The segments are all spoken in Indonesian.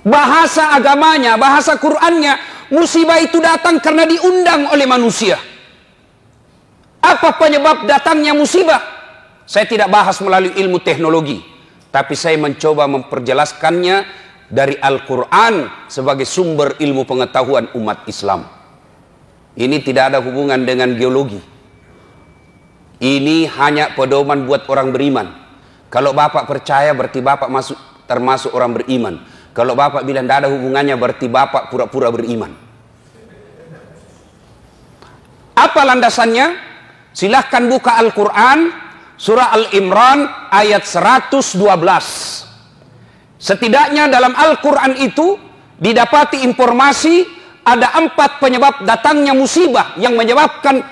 bahasa agamanya, bahasa Qur'annya, musibah itu datang karena diundang oleh manusia. Apa penyebab datangnya musibah? Saya tidak bahas melalui ilmu teknologi, tapi saya mencoba memperjelaskannya dari Al-Quran sebagai sumber ilmu pengetahuan umat Islam. Ini tidak ada hubungan dengan geologi. Ini hanya pedoman buat orang beriman. Kalau Bapak percaya berarti Bapak termasuk orang beriman. Kalau Bapak bilang tidak ada hubungannya berarti Bapak pura-pura beriman. Apa landasannya? Silahkan buka Al-Quran, surah Al-Imran ayat 112. Setidaknya dalam Al-Quran itu didapati informasi ada 4 penyebab datangnya musibah yang menyebabkan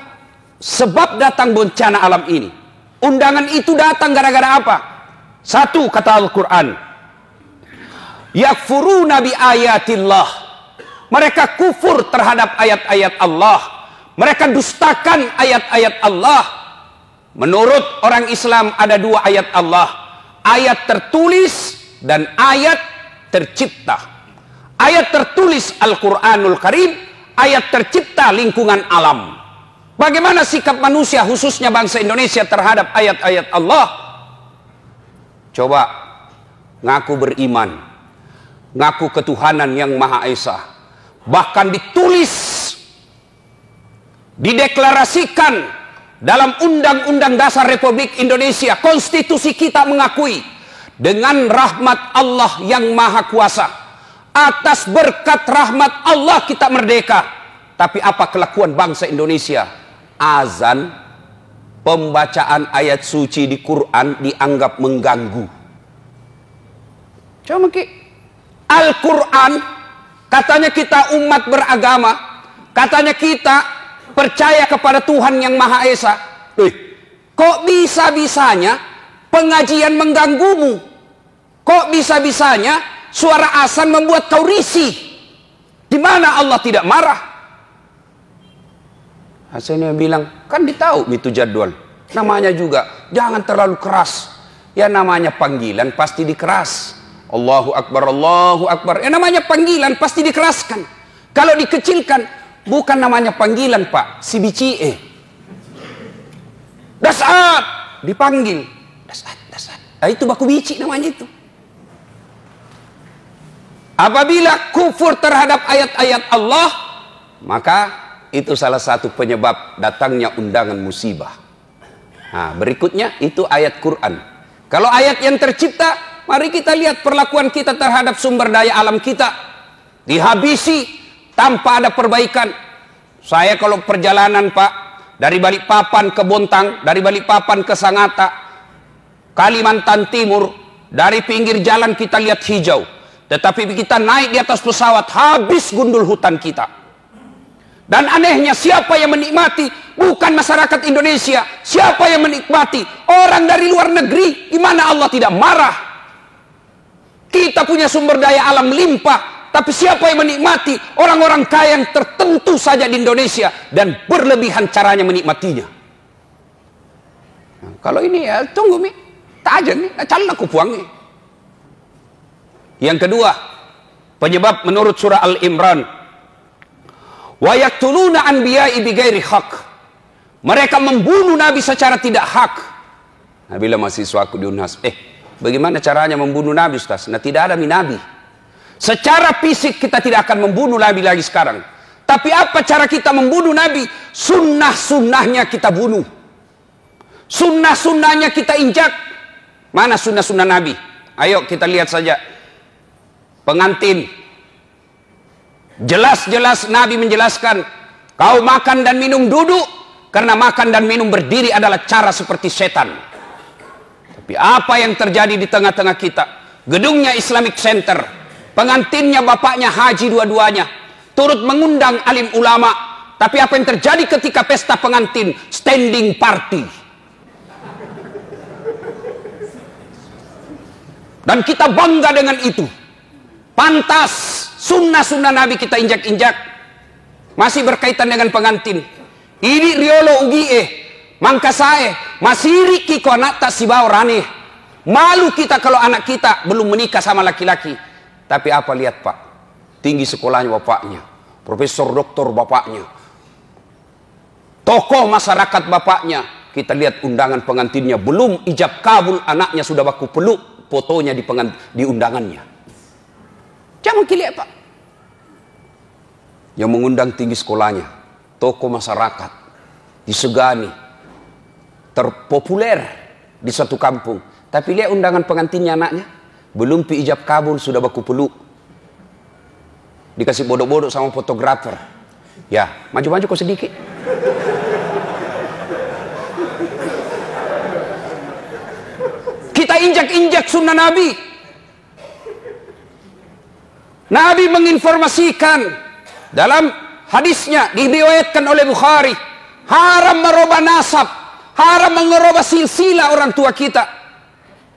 sebab datang bencana alam ini. Undangan itu datang gara-gara apa? 1, kata Al-Quran, yakfuruna bi ayatillah. Mereka kufur terhadap ayat-ayat Allah. Mereka dustakan ayat-ayat Allah. Menurut orang Islam ada 2 ayat Allah. Ayat tertulis dan ayat tercipta. Ayat tertulis Al-Quranul Karim, ayat tercipta lingkungan alam. Bagaimana sikap manusia khususnya bangsa Indonesia terhadap ayat-ayat Allah? Coba ngaku beriman, ngaku ketuhanan yang Maha Esa, bahkan ditulis, dideklarasikan dalam Undang-Undang Dasar Republik Indonesia. Konstitusi kita mengakui dengan rahmat Allah yang Maha Kuasa. Atas berkat rahmat Allah kita merdeka. Tapi apa kelakuan bangsa Indonesia? Azan, pembacaan ayat suci di Quran dianggap mengganggu. Coba Al-Quran, katanya kita umat beragama, katanya kita percaya kepada Tuhan yang Maha Esa. Kok bisa-bisanya pengajian mengganggumu? Kok bisa-bisanya suara azan membuat kau risih? Di mana Allah tidak marah? Hasilnya bilang, kan ditahu itu jadwal. Namanya juga, jangan terlalu keras. Ya namanya panggilan pasti dikeras. Allahu Akbar, Allahu Akbar. Ya namanya panggilan pasti dikeraskan. Kalau dikecilkan, bukan namanya panggilan Pak, si bicie. Dasat, dipanggil. Dasat, dasat. Nah, itu baku bici namanya itu. Apabila kufur terhadap ayat-ayat Allah, maka itu salah satu penyebab datangnya undangan musibah. Nah, berikutnya itu ayat Quran. Kalau ayat yang tercipta, mari kita lihat perlakuan kita terhadap sumber daya alam kita. Dihabisi tanpa ada perbaikan. Saya kalau perjalanan Pak, dari Balikpapan ke Bontang, dari Balikpapan ke Sangatta, Kalimantan Timur, dari pinggir jalan kita lihat hijau. Tetapi kita naik di atas pesawat, habis gundul hutan kita. Dan anehnya siapa yang menikmati? Bukan masyarakat Indonesia. Siapa yang menikmati? Orang dari luar negeri. Gimana Allah tidak marah? Kita punya sumber daya alam limpah, tapi siapa yang menikmati? Orang-orang kaya yang tertentu saja di Indonesia, dan berlebihan caranya menikmatinya. Nah, kalau ini ya tunggu mi, tak aja nih, calon aku puang nih. Yang kedua, penyebab menurut surah Al-Imran, wa yaqtuluna anbiya'i bighairi haq. Mereka membunuh nabi secara tidak hak. Nah, bila mahasiswaku di Unhas, bagaimana caranya membunuh nabi Ustaz? Nah, tidak ada nabi. Secara fisik kita tidak akan membunuh nabi lagi sekarang. Tapi apa cara kita membunuh nabi? Sunnah-sunnahnya kita bunuh. Sunnah-sunnahnya kita injak. Mana sunnah-sunnah nabi? Ayo kita lihat saja. Pengantin, jelas-jelas Nabi menjelaskan, kau makan dan minum duduk, karena makan dan minum berdiri adalah cara seperti setan. Tapi apa yang terjadi di tengah-tengah kita? Gedungnya Islamic Center, pengantinnya bapaknya haji dua-duanya, turut mengundang alim ulama. Tapi apa yang terjadi ketika pesta pengantin? Standing party. Dan kita bangga dengan itu. Pantas sunnah-sunnah Nabi kita injak-injak. Masih berkaitan dengan pengantin. Ini riolo ugie, mangkasae, masiri kiko anak tak sibaw rane. Malu kita kalau anak kita belum menikah sama laki-laki. Tapi apa lihat Pak? Tinggi sekolahnya bapaknya, profesor doktor bapaknya, tokoh masyarakat bapaknya. Kita lihat undangan pengantinnya, belum ijab kabul anaknya sudah baku peluk fotonya di undangannya. Jangan lihat Pak. Yang mengundang tinggi sekolahnya, tokoh masyarakat, disegani, terpopuler di suatu kampung. Tapi lihat undangan pengantinnya anaknya, belum pi ijab kabul sudah baku peluk. Dikasih bodoh-bodoh sama fotografer. Ya, maju-maju kok sedikit. Kita injak-injak sunnah Nabi. Nabi menginformasikan dalam hadisnya diriwayatkan oleh Bukhari, haram merubah nasab, haram mengerubah silsilah orang tua kita.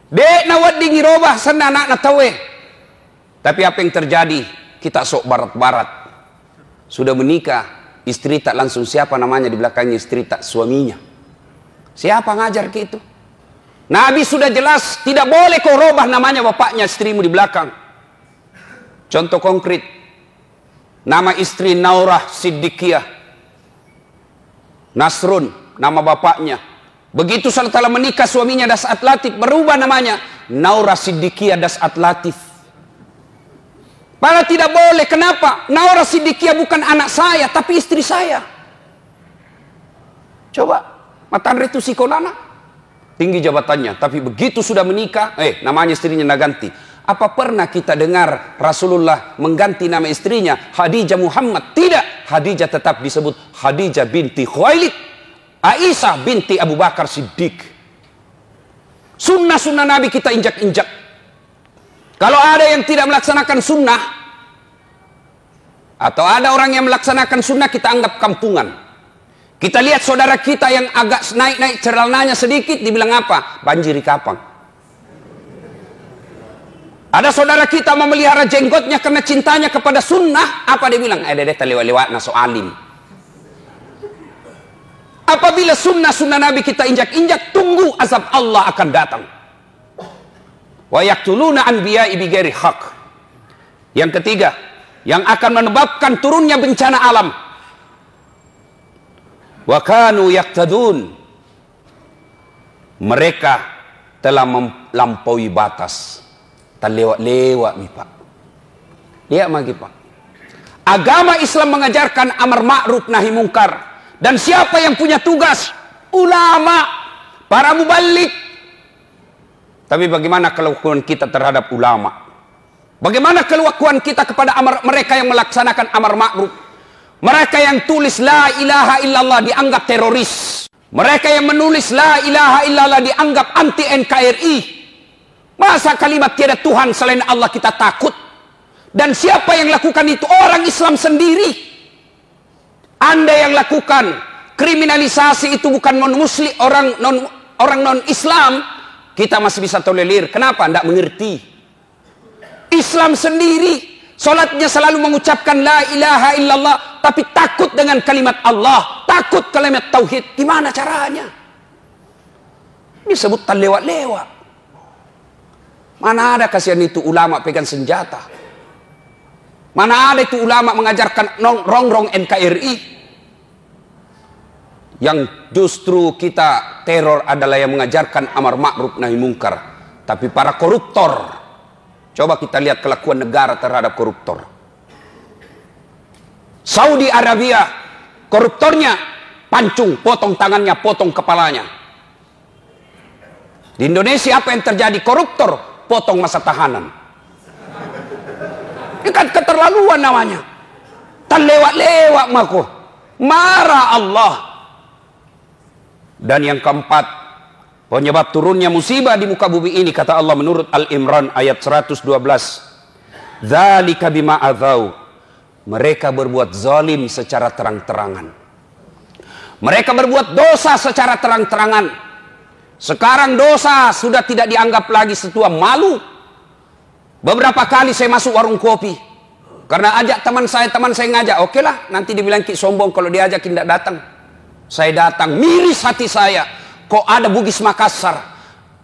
Dek nawad dingi robah sana anak natawe. Tapi apa yang terjadi? Kita sok barat-barat. Sudah menikah, istri tak langsung siapa namanya di belakangnya istri tak suaminya. Siapa ngajar ke itu? Nabi sudah jelas tidak boleh kau robah namanya bapaknya istrimu di belakang. Contoh konkret, nama istri Naurah Siddiqiyah, Nasrun nama bapaknya. Begitu setelah menikah suaminya Das'at Latif, berubah namanya Naurah Siddiqiyah Das'at Latif. Padahal tidak boleh. Kenapa? Naurah Siddiqiyah bukan anak saya, tapi istri saya. Coba, Matandre itu sikolana, tinggi jabatannya, tapi begitu sudah menikah, namanya istrinya naganti. Apa pernah kita dengar Rasulullah mengganti nama istrinya Khadijah Muhammad? Tidak. Khadijah tetap disebut Khadijah binti Khuwailid, Aisyah binti Abu Bakar Siddiq. Sunnah-sunnah Nabi kita injak-injak. Kalau ada yang tidak melaksanakan sunnah, atau ada orang yang melaksanakan sunnah, kita anggap kampungan. Kita lihat saudara kita yang agak naik-naik celananya sedikit, dibilang apa? Banjiri kapang. Ada saudara kita memelihara jenggotnya karena cintanya kepada sunnah, apa dia bilang? Dede lewat-lewat naso alim. Apabila sunnah-sunnah Nabi kita injak-injak, tunggu azab Allah akan datang. Wa yaqtuluna anbiya'i bighairi haq. Yang ketiga, yang akan menyebabkan turunnya bencana alam. Wa kanu yaqtadun. Mereka telah melampaui batas. Terlewat-lewat nih Pak. Lihat lagi Pak. Agama Islam mengajarkan amar ma'ruf nahi mungkar. Dan siapa yang punya tugas? Ulama, para muballigh. Tapi bagaimana kelakuan kita terhadap ulama? Bagaimana kelakuan kita kepada mereka yang melaksanakan amar ma'ruf? Mereka yang tulis la ilaha illallah dianggap teroris. Mereka yang menulis la ilaha illallah dianggap anti NKRI. Masa kalimat tiada Tuhan selain Allah kita takut? Dan siapa yang lakukan itu? Orang Islam sendiri. Anda yang lakukan kriminalisasi itu bukan non-muslim, orang non-Islam, kita masih bisa tolerir. Kenapa? Tidak mengerti. Islam sendiri, solatnya selalu mengucapkan la ilaha illallah, tapi takut dengan kalimat Allah, takut kalimat tauhid. Gimana caranya? Disebut terlewat-lewat. Mana ada kasihan itu ulama pegang senjata? Mana ada itu ulama mengajarkan rongrong NKRI? Yang justru kita teror adalah yang mengajarkan amar ma'ruf nahi mungkar. Tapi para koruptor, coba kita lihat kelakuan negara terhadap koruptor. Saudi Arabia, koruptornya pancung, potong tangannya, potong kepalanya. Di Indonesia apa yang terjadi? Koruptor potong masa tahanan. Ini kan keterlaluan namanya. Terlewat-lewat mako. Marah Allah. Dan yang keempat, penyebab turunnya musibah di muka bumi ini, kata Allah menurut Al-Imran ayat 112. Dzalika bima adzau. Mereka berbuat zalim secara terang-terangan. Mereka berbuat dosa secara terang-terangan. Sekarang dosa sudah tidak dianggap lagi sesuatu malu. Beberapa kali saya masuk warung kopi, karena ajak teman saya ngajak, oke lah, nanti dibilang ki sombong kalau diajak tidak datang. Saya datang, miris hati saya. Kok ada Bugis Makassar,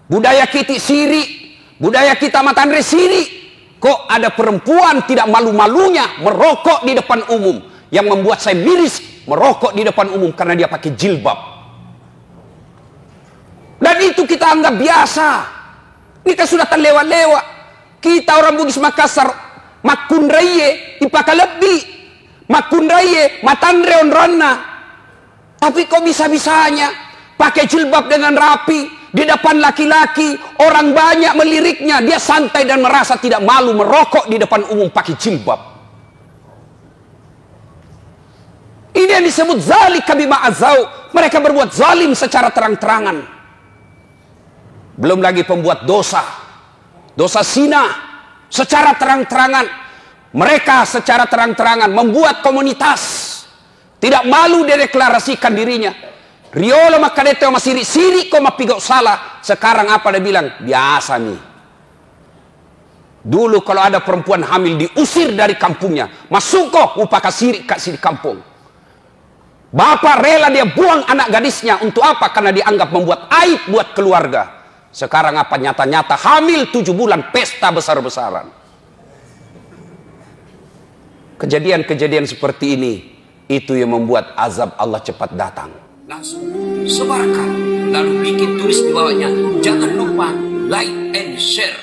budaya kita siri, budaya kita Matandre siri. Kok ada perempuan tidak malu-malunya merokok di depan umum, yang membuat saya miris merokok di depan umum karena dia pakai jilbab. Dan itu kita anggap biasa. Ini kan sudah terlewat-lewat. Kita orang Bugis Makassar, makun raye ipaka lebih, makun raye matandre onronna. Tapi kok bisa-bisanya pakai jilbab dengan rapi di depan laki-laki, orang banyak meliriknya, dia santai dan merasa tidak malu merokok di depan umum pakai jilbab. Ini yang disebut zalika bima azau. Mereka berbuat zalim secara terang-terangan. Belum lagi pembuat dosa, dosa zina secara terang-terangan. Mereka secara terang-terangan membuat komunitas, tidak malu dideklarasikan dirinya. Riolo makadete sama sirik-sirik kok mapigau salah. Sekarang apa dia bilang? Biasa nih. Dulu kalau ada perempuan hamil diusir dari kampungnya, masuk kok upaka sirik kasih di kampung. Bapak rela dia buang anak gadisnya untuk apa? Karena dianggap membuat aib buat keluarga. Sekarang apa? Nyata-nyata hamil 7 bulan pesta besar-besaran. Kejadian-kejadian seperti ini, itu yang membuat azab Allah cepat datang. Langsung sebarkan, lalu bikin tulis di bawahnya, jangan lupa like and share.